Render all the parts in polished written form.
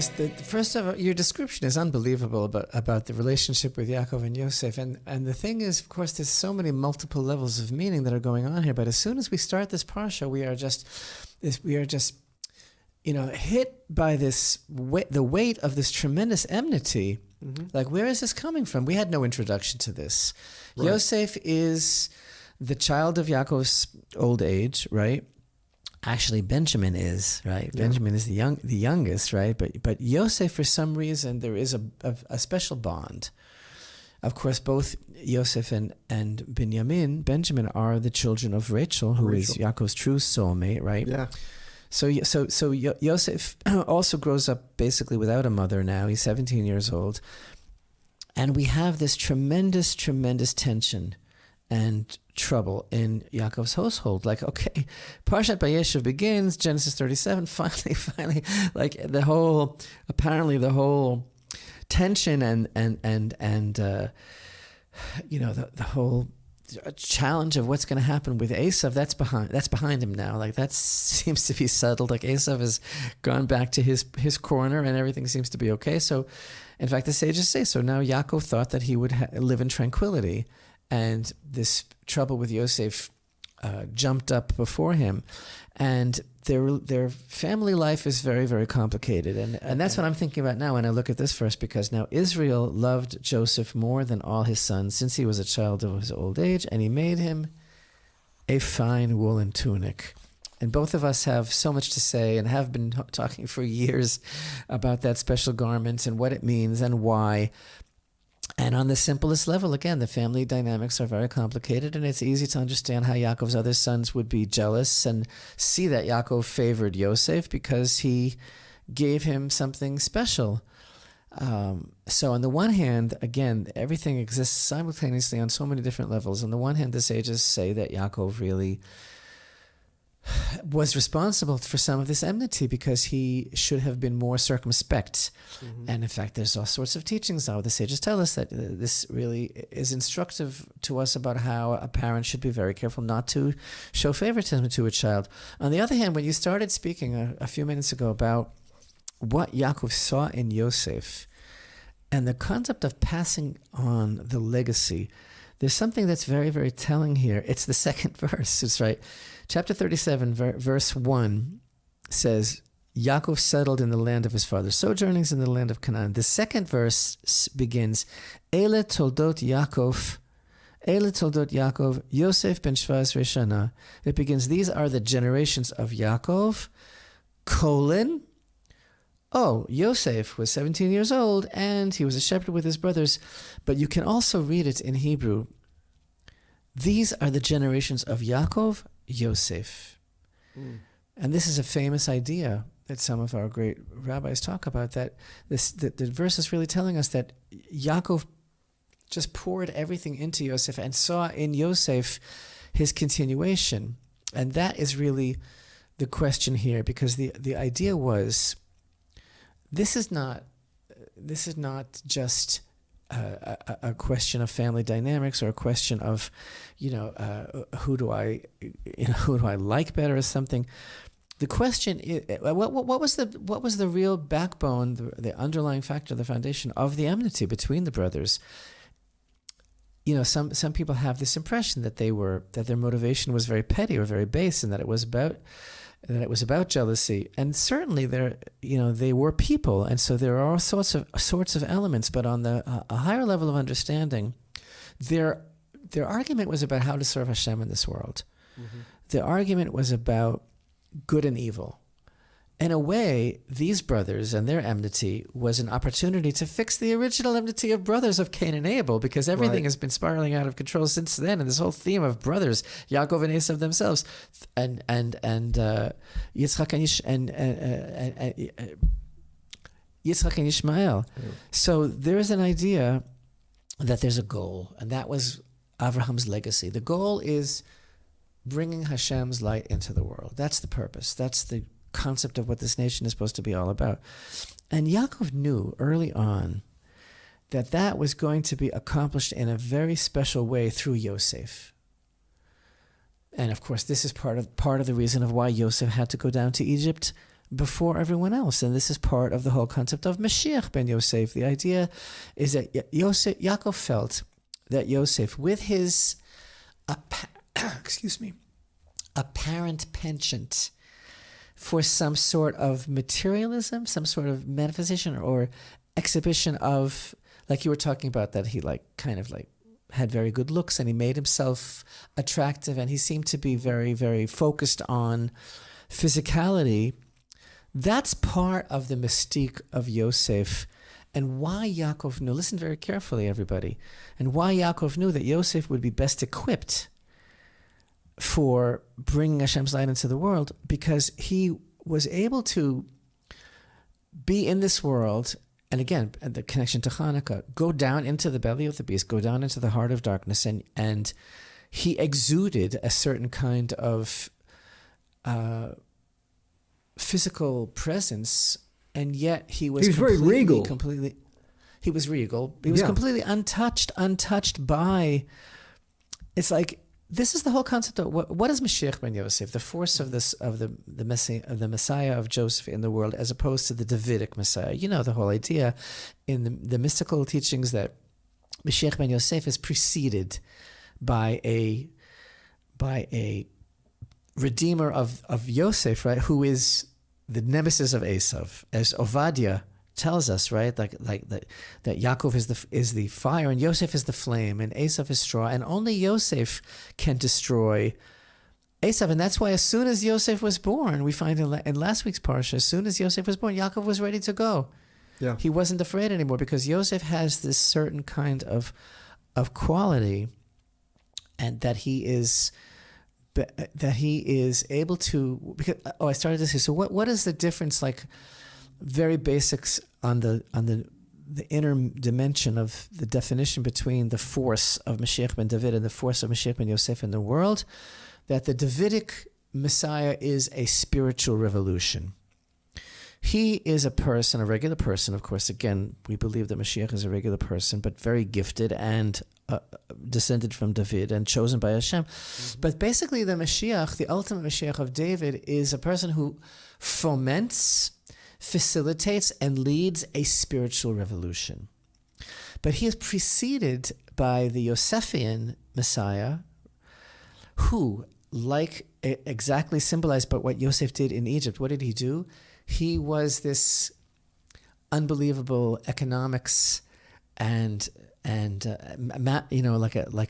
First of all, your description is unbelievable about the relationship with Yaakov and Yosef, and the thing is, of course, there's so many multiple levels of meaning that are going on here. But as soon as we start this parsha, we are just hit by the weight of this tremendous enmity. Mm-hmm. Like, where is this coming from? We had no introduction to this. Right. Yosef is the child of Yaakov's old age, right? Actually, Benjamin is, right? Yeah. Benjamin is the youngest, right? But Yosef, for some reason, there is a special bond. Of course, both Yosef and Benjamin are the children of Rachel, who is Yaakov's true soulmate, right? Yeah. So Yosef also grows up basically without a mother now. He's 17 years old. And we have this tremendous, tremendous tension and trouble in Yaakov's household. Like, okay, Parshat Vayeshev begins, Genesis 37, finally, like the whole tension and the whole challenge of what's going to happen with Esav, that's behind him now. Like, that seems to be settled. Like, Esav has gone back to his corner and everything seems to be okay. So, in fact, the sages say, so now Yaakov thought that he would live in tranquility, and this trouble with Yosef jumped up before him, and their family life is very, very complicated, and that's what I'm thinking about now when I look at this verse, because now Israel loved Joseph more than all his sons since he was a child of his old age, and he made him a fine woolen tunic. And both of us have so much to say and have been talking for years about that special garment and what it means and why. And on the simplest level, again, the family dynamics are very complicated, and it's easy to understand how Yaakov's other sons would be jealous and see that Yaakov favored Yosef because he gave him something special. So on the one hand, again, everything exists simultaneously on so many different levels. On the one hand, the sages say that Yaakov really was responsible for some of this enmity because he should have been more circumspect. Mm-hmm. And in fact, there's all sorts of teachings now. The sages tell us that this really is instructive to us about how a parent should be very careful not to show favoritism to a child. On the other hand, when you started speaking a few minutes ago about what Yaakov saw in Yosef and the concept of passing on the legacy, there's something that's very, very telling here. It's the second verse. It's right. Chapter 37, verse 1 says, Yaakov settled in the land of his father's sojournings in the land of Canaan. The second verse begins, Ele toldot Yaakov, Yosef ben Shvaz Reshana. It begins, these are the generations of Yaakov, Yosef was 17 years old and he was a shepherd with his brothers. But you can also read it in Hebrew. These are the generations of Yaakov, Yosef. Mm. And this is a famous idea that some of our great rabbis talk about, that the verse is really telling us that Yaakov just poured everything into Yosef and saw in Yosef his continuation. And that is really the question here, because the idea was, this is not just a question of family dynamics or a question of, who do I like better or something. The question is, what was the real backbone, the underlying factor, the foundation of the enmity between the brothers? Some people have this impression that their motivation was very petty or very base, and that it was about jealousy. And certainly they were people, and so there are all sorts of elements. But on a higher level of understanding, their argument was about how to serve Hashem in this world. Mm-hmm. The argument was about good and evil. In a way, these brothers and their enmity was an opportunity to fix the original enmity of brothers of Cain and Abel, because everything has been spiraling out of control since then. And this whole theme of brothers, Yaakov and Esav themselves, and Yitzchak and Ishmael. Yeah. So there is an idea that there's a goal, and that was Abraham's legacy. The goal is bringing Hashem's light into the world. That's the purpose. That's the concept of what this nation is supposed to be all about. And Yaakov knew early on that was going to be accomplished in a very special way through Yosef. And of course, this is part of the reason of why Yosef had to go down to Egypt before everyone else. And this is part of the whole concept of Mashiach ben Yosef. The idea is that Yaakov felt that Yosef, with his apparent penchant for some sort of materialism, some sort of manifestation or exhibition of, like you were talking about, that he had very good looks and he made himself attractive and he seemed to be very, very focused on physicality. That's part of the mystique of Yosef, and why Yaakov knew, listen very carefully everybody, and why Yaakov knew that Yosef would be best equipped for bringing Hashem's light into the world, because he was able to be in this world, and again, the connection to Chanukah, go down into the belly of the beast, go down into the heart of darkness, and he exuded a certain kind of physical presence, and yet he was very regal. He was regal. He was completely untouched by. It's like, this is the whole concept of what is Mashiach ben Yosef, the force of the Messiah of Joseph in the world, as opposed to the Davidic Messiah. You know the whole idea in the mystical teachings that Mashiach ben Yosef is preceded by a redeemer of Yosef, right? Who is the nemesis of Esav, as Ovadia tells us, right? Like that Yaakov is the fire and Yosef is the flame and Esav is straw, and only Yosef can destroy Esav. And that's why as soon as Yosef was born, we find in last week's parsha, as soon as Yosef was born, Yaakov was ready to go. Yeah. He wasn't afraid anymore, because Yosef has this certain kind of quality, and that he is able to. Because, I started to say. So what is the difference? Like, very basics on the inner dimension of the definition between the force of Mashiach ben David and the force of Mashiach ben Yosef in the world. That the Davidic Messiah is a spiritual revolution. He is a person, a regular person. Of course, again, we believe that Mashiach is a regular person, but very gifted and descended from David and chosen by Hashem. Mm-hmm. But basically, the Mashiach, the ultimate Mashiach of David, is a person who foments, facilitates, and leads a spiritual revolution. But he is preceded by the Yosefian Messiah, who, like exactly symbolized by what Yosef did in Egypt. What did he do? He was this unbelievable economics and like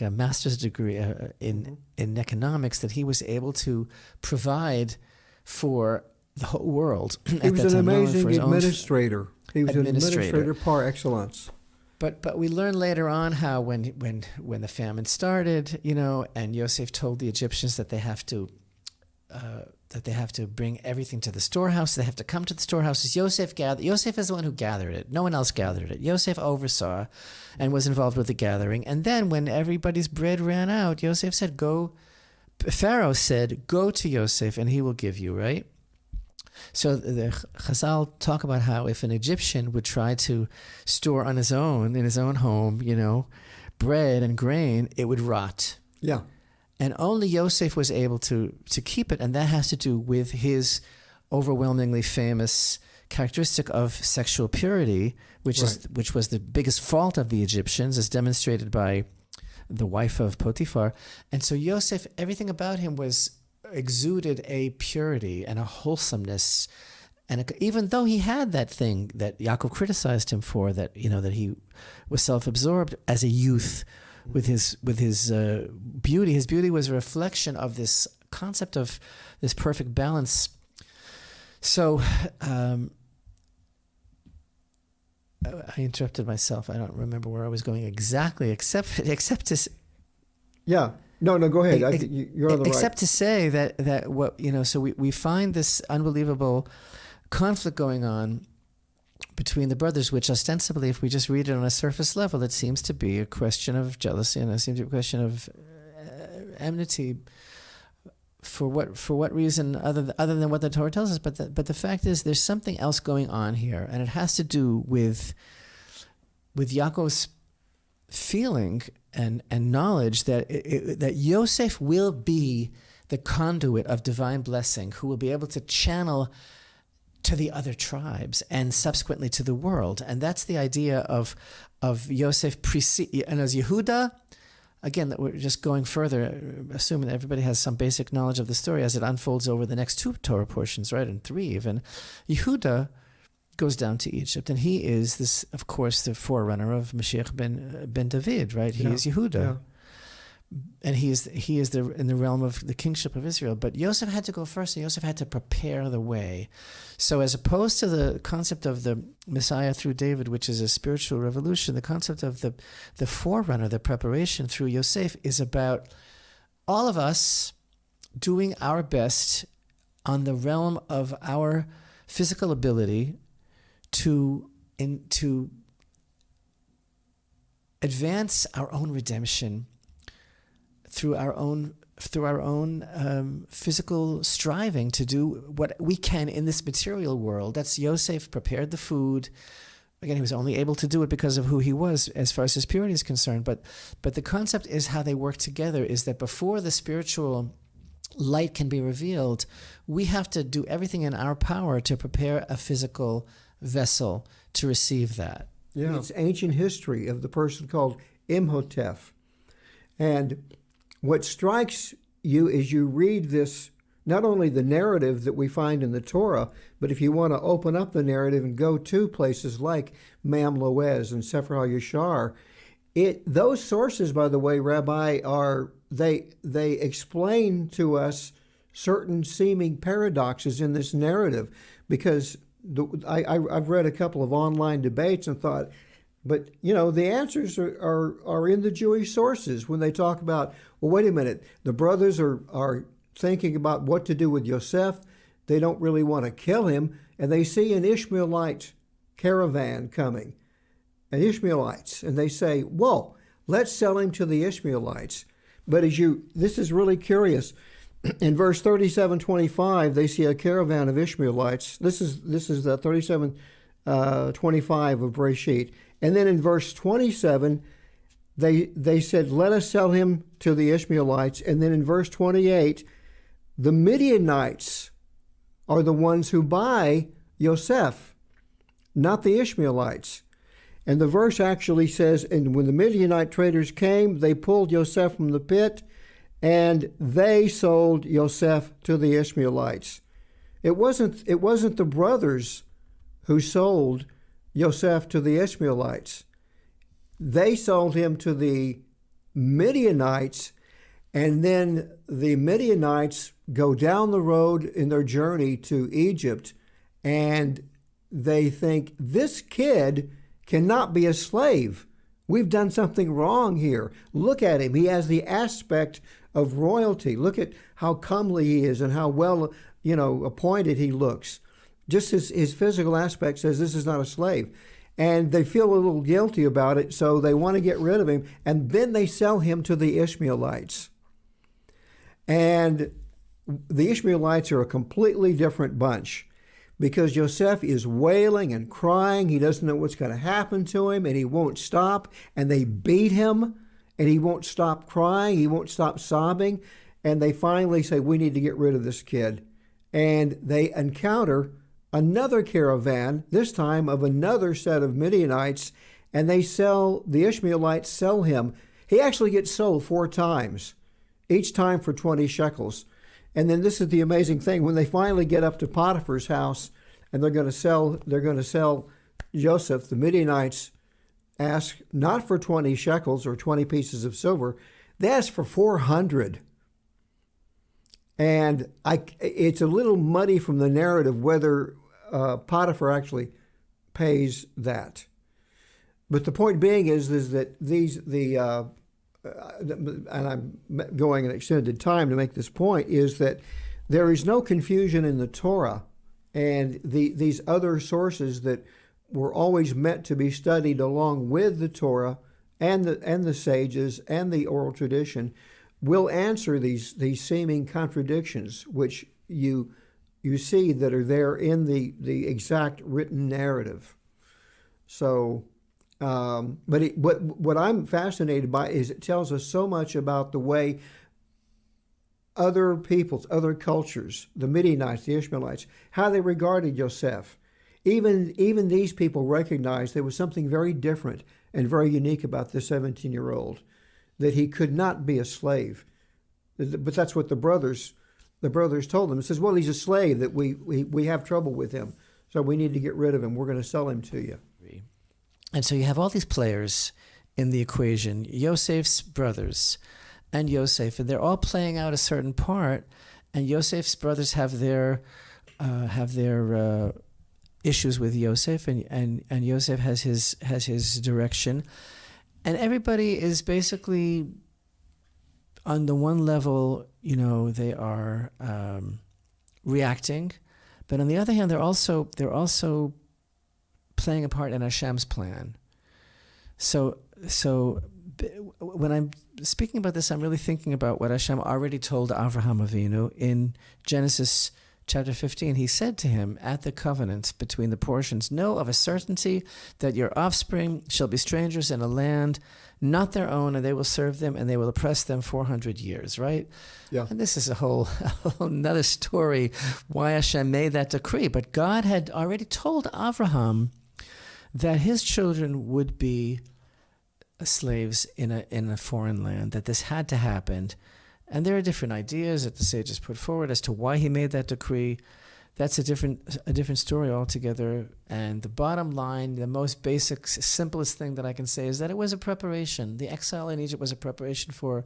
a master's degree in economics, that he was able to provide for the whole world. He was an amazing administrator. He was an administrator par excellence. But we learn later on how when the famine started, and Yosef told the Egyptians that they have to bring everything to the storehouse. They have to come to the storehouses. Yosef is the one who gathered it. No one else gathered it. Yosef oversaw and was involved with the gathering. And then when everybody's bread ran out, Yosef said, Pharaoh said, go to Yosef and he will give you, right? So the Chazal talk about how if an Egyptian would try to store on his own, in his own home, bread and grain, it would rot. Yeah. And only Yosef was able to keep it, and that has to do with his overwhelmingly famous characteristic of sexual purity, which was the biggest fault of the Egyptians, as demonstrated by the wife of Potiphar. And so Yosef, everything about him exuded a purity and a wholesomeness, and even though he had that thing that Yaakov criticized him for, that that he was self-absorbed as a youth. With his beauty. His beauty was a reflection of this concept of this perfect balance. So I interrupted myself. I don't remember where I was going exactly, except to. Yeah. No. Go ahead. You're on the except to say that what So we find this unbelievable conflict going on between the brothers, which ostensibly, if we just read it on a surface level, it seems to be a question of jealousy, and it seems to be a question of enmity. For what reason other than what the Torah tells us? But the fact is, there's something else going on here, and it has to do with Yaakov's feeling and knowledge that Yosef will be the conduit of divine blessing, who will be able to channel to the other tribes and subsequently to the world. And that's the idea of Yosef and as Yehuda. Again, that we're just going further, assuming that everybody has some basic knowledge of the story as it unfolds over the next 2 Torah portions, right, and 3 even. Yehuda goes down to Egypt, and he is this, of course, the forerunner of Mashiach ben David, right? He is Yehuda. Yeah. And he is in the realm of the kingship of Israel. But Yosef had to go first, and Yosef had to prepare the way. So as opposed to the concept of the Messiah through David, which is a spiritual revolution, the concept of the forerunner, the preparation through Yosef, is about all of us doing our best on the realm of our physical ability to advance our own redemption through our own physical striving to do what we can in this material world. That's Yosef prepared the food. Again, he was only able to do it because of who he was as far as his purity is concerned. But the concept is how they work together is that before the spiritual light can be revealed, we have to do everything in our power to prepare a physical vessel to receive that. Yeah. It's ancient history of the person called Imhotep. And what strikes you as you read this, not only the narrative that we find in the Torah, but if you want to open up the narrative and go to places like Mam Loez and Sefer HaYashar, those sources, by the way, Rabbi, they explain to us certain seeming paradoxes in this narrative, because I've read a couple of online debates and thought, but, the answers are in the Jewish sources when they talk about, well, wait a minute, the brothers are thinking about what to do with Yosef. They don't really want to kill him, and they see an Ishmaelite caravan coming, and Ishmaelites, and they say, whoa, let's sell him to the Ishmaelites. But this is really curious. In verse 37:25, they see a caravan of Ishmaelites. This is the 37:25 of Breshit. And then in verse 27, they said, let us sell him to the Ishmaelites. And then in verse 28, the Midianites are the ones who buy Yosef, not the Ishmaelites. And the verse actually says, and when the Midianite traders came, they pulled Yosef from the pit, and they sold Yosef to the Ishmaelites. It wasn't the brothers who sold Yosef to the Ishmaelites. They sold him to the Midianites, and then the Midianites go down the road in their journey to Egypt, and they think, this kid cannot be a slave. We've done something wrong here. Look at him. He has the aspect of royalty. Look at how comely he is and how well, appointed he looks. Just his physical aspect says this is not a slave. And they feel a little guilty about it, so they want to get rid of him. And then they sell him to the Ishmaelites. And the Ishmaelites are a completely different bunch, because Yosef is wailing and crying. He doesn't know what's going to happen to him, and he won't stop. And they beat him, and he won't stop crying. He won't stop sobbing. And they finally say, we need to get rid of this kid. And they encounter another caravan, this time of another set of Midianites, and the Ishmaelites sell him. He actually gets sold 4 times, each time for 20 shekels. And then this is the amazing thing, when they finally get up to Potiphar's house and they're going to sell Joseph, the Midianites ask not for 20 shekels or 20 pieces of silver, they ask for 400. And it's a little muddy from the narrative whether Potiphar actually pays that. But the point being is that and I'm going an extended time to make this point, is that there is no confusion in the Torah and these other sources that were always meant to be studied along with the Torah and the sages and the oral tradition will answer these seeming contradictions which you see that are there in the exact written narrative. So, what I'm fascinated by is it tells us so much about the way other peoples, other cultures, the Midianites, the Ishmaelites, how they regarded Yosef. Even these people recognized there was something very different and very unique about this 17-year-old, that he could not be a slave. But that's what the brothers told him. It says, well, he's a slave, that we have trouble with him, so we need to get rid of him. We're going to sell him to you. And so you have all these players in the equation, Yosef's brothers and Yosef, and they're all playing out a certain part, and Yosef's brothers have their issues with Yosef, and Yosef has his direction, and everybody is basically on the one level, they are reacting, but on the other hand, they're also playing a part in Hashem's plan. So when I'm speaking about this, I'm really thinking about what Hashem already told Avraham Avinu in Genesis chapter 15. He said to him at the covenant between the portions, "Know of a certainty that your offspring shall be strangers in a land not their own, and they will serve them, and they will oppress them 400 years," right? Yeah. And this is a whole another story why Hashem made that decree. But God had already told Avraham that his children would be slaves in a foreign land, that this had to happen. And there are different ideas that the sages put forward as to why he made that decree. That's a different story altogether. And the bottom line, the most basic, simplest thing that I can say is that it was a preparation. The exile in Egypt was a preparation for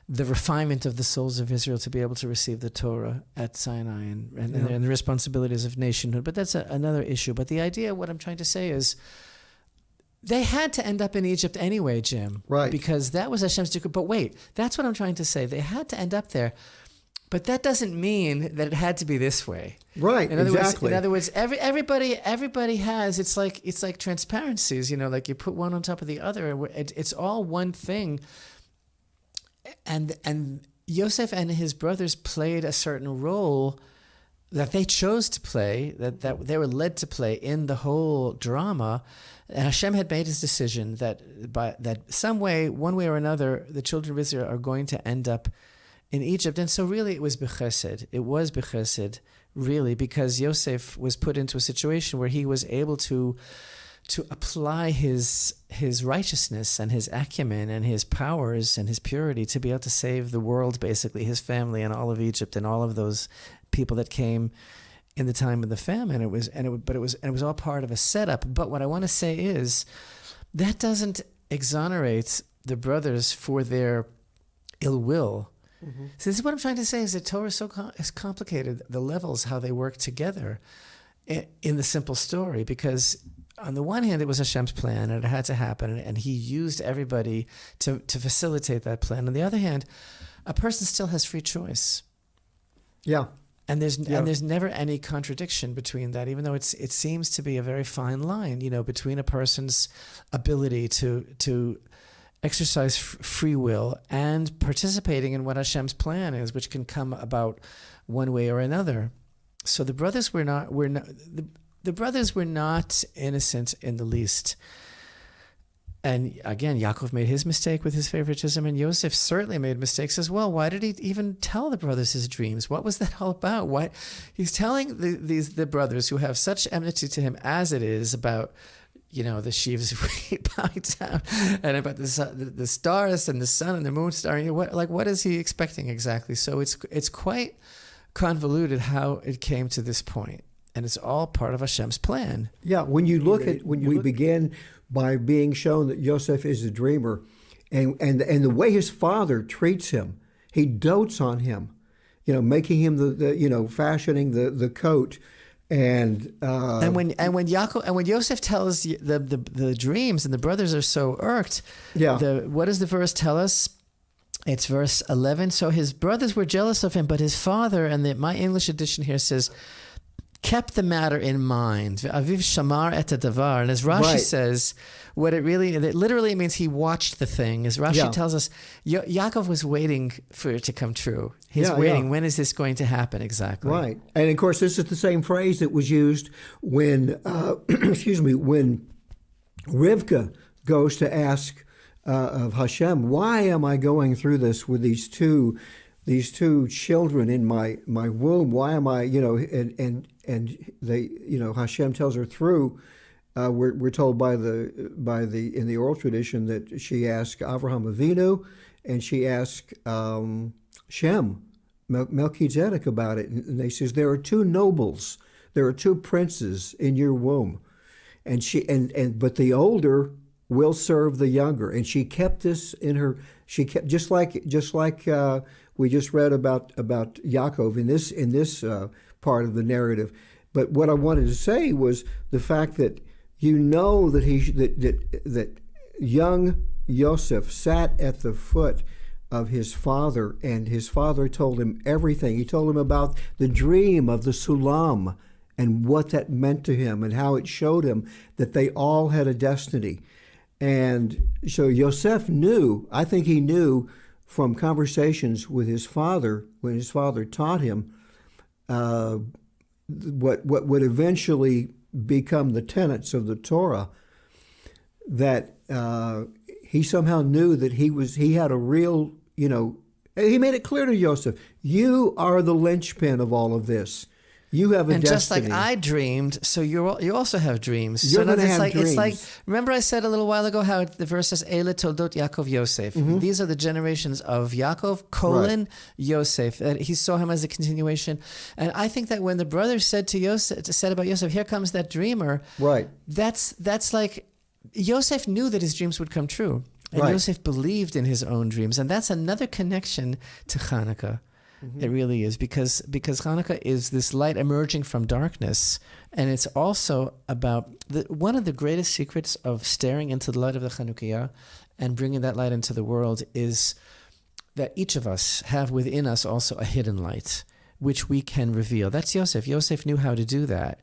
the refinement of the souls of Israel to be able to receive the Torah at Sinai and the responsibilities of nationhood. But that's another issue. But the idea, what I'm trying to say is, they had to end up in Egypt anyway, Jim. Right. Because that was Hashem's decree. But wait, that's what I'm trying to say. They had to end up there. But that doesn't mean that it had to be this way. Right, exactly. In other words, everybody has, it's like transparencies, like you put one on top of the other, and it's all one thing. And Yosef and his brothers played a certain role that they chose to play, that they were led to play in the whole drama. And Hashem had made his decision that some way, one way or another, the children of Israel are going to end up in Egypt. And so really it was b'chesed. It was b'chesed, really, because Yosef was put into a situation where he was able to apply his righteousness and his acumen and his powers and his purity to be able to save the world, basically, his family and all of Egypt and all of those people that came in the time of the famine. It was all part of a setup. But what I want to say is that doesn't exonerate the brothers for their ill will. Mm-hmm. So this is what I'm trying to say, is that Torah is complicated, the levels, how they work together in the simple story, because on the one hand, it was Hashem's plan and it had to happen, and he used everybody to facilitate that plan. On the other hand, a person still has free choice. Yeah. And there's never any contradiction between that, even though it seems to be a very fine line, between a person's ability to exercise free will and participating in what Hashem's plan is, which can come about one way or another. So the brothers were not innocent in the least. And again, Yaakov made his mistake with his favoritism, and Yosef certainly made mistakes as well. Why did he even tell the brothers his dreams? What was that all about? Why he's telling the brothers who have such enmity to him as it is about, the sheaves bowing down, and about the stars and the sun and the moon star. What is he expecting exactly? So it's quite convoluted how it came to this point, and it's all part of Hashem's plan. Yeah, when we begin by being shown that Yosef is a dreamer, and the way his father treats him, he dotes on him, making him the fashioning the coat, and when Yosef tells the dreams, and the brothers are so irked. Yeah. What does the verse tell us? It's verse 11. So his brothers were jealous of him, but his father, and my English edition here says, kept the matter in mind. Aviv shamar et hadavar. And as Rashi says, it literally means he watched the thing. As Rashi tells us, Yaakov was waiting for it to come true. He's waiting. Yeah. When is this going to happen exactly? Right. And of course, this is the same phrase that was used when, when Rivka goes to ask of Hashem, why am I going through this with these two these two children in my womb. Why am I, and they, Hashem tells her through. We're told in the oral tradition that she asked Avraham Avinu, and she asked Shem, Melchizedek, about it, and they says there are two nobles, there are two princes in your womb, and but the older will serve the younger, and she kept this in her. She kept just like we just read about Yaakov in this part of the narrative. But what I wanted to say was the fact that that young Yosef sat at the foot of his father, and his father told him everything. He told him about the dream of the Sulam and what that meant to him, and how it showed him that they all had a destiny. And so Yosef knew, I think he knew from conversations with his father, when his father taught him what would eventually become the tenets of the Torah, that he somehow knew that he had a real, he made it clear to Yosef, you are the linchpin of all of this. You have a destiny. And just like I dreamed, so you also have dreams. You're going to have dreams. It's like, remember I said a little while ago how the verse says, Eile toldot Yaakov Yosef. Mm-hmm. These are the generations of Yaakov, right. Yosef. And he saw him as a continuation. And I think that when the brothers said about Yosef, here comes that dreamer. Right. That's like, Yosef knew that his dreams would come true. And right. Yosef believed in his own dreams. And that's another connection to Chanukah. Mm-hmm. It really is, because Chanukah is this light emerging from darkness, and it's also about one of the greatest secrets of staring into the light of the Chanukiah and bringing that light into the world is that each of us have within us also a hidden light, which we can reveal. That's Yosef. Yosef knew how to do that.